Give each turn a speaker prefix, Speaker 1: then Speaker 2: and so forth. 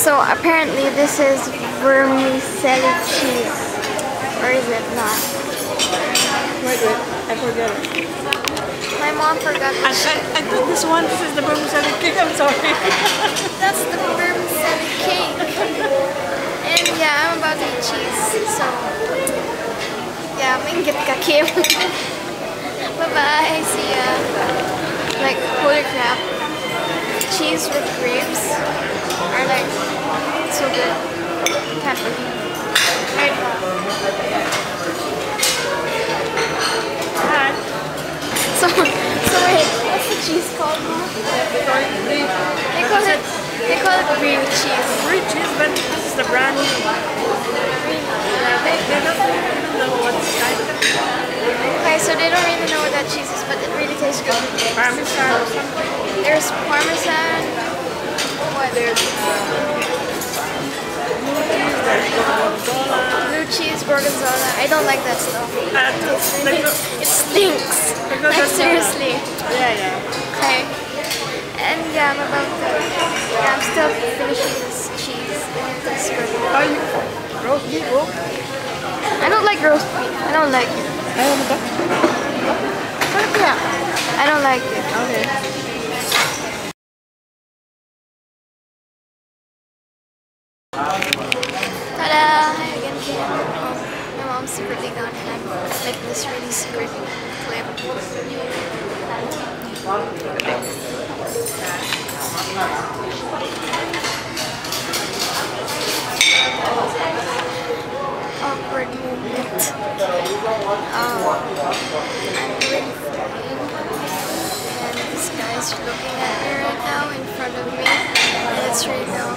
Speaker 1: So apparently this is vermicelli cheese. Or is it not?
Speaker 2: Wait, I forgot it.
Speaker 1: My mom forgot
Speaker 2: I thought this is the vermicelli cake, I'm sorry.
Speaker 1: That's the vermicelli cake. And yeah, I'm about to eat cheese. So yeah, mingit ka Kim. Bye-bye, see ya. Like, holy crap. Cheese with grapes are like so good. Can't believe it. Right.
Speaker 2: Hi.
Speaker 1: So wait, what's the cheese called? They call it green cheese.
Speaker 2: Green cheese, but this is the brand new one. They don't even know what's kind of.
Speaker 1: Okay, so they don't really know what that cheese is, but it really tastes good.
Speaker 2: Parmesan or something.
Speaker 1: There's Parmesan. What?
Speaker 2: There's
Speaker 1: Blue cheese, gorgonzola. I don't like that stuff. It stinks. Like seriously.
Speaker 2: Yeah.
Speaker 1: Okay. And yeah, I'm about to. Yeah, I'm still finishing this cheese. And this burger.
Speaker 2: Roast beef, oh?
Speaker 1: I don't like roast beef. I don't like it. Yeah, I don't like it.
Speaker 2: Okay.
Speaker 1: Ta-da! Hi again, Kim. My mom's secretly gone and I'm like this really secret clip. Awkward moment. I'm doing fine. And this guy's looking at me right now in front of me. And it's right now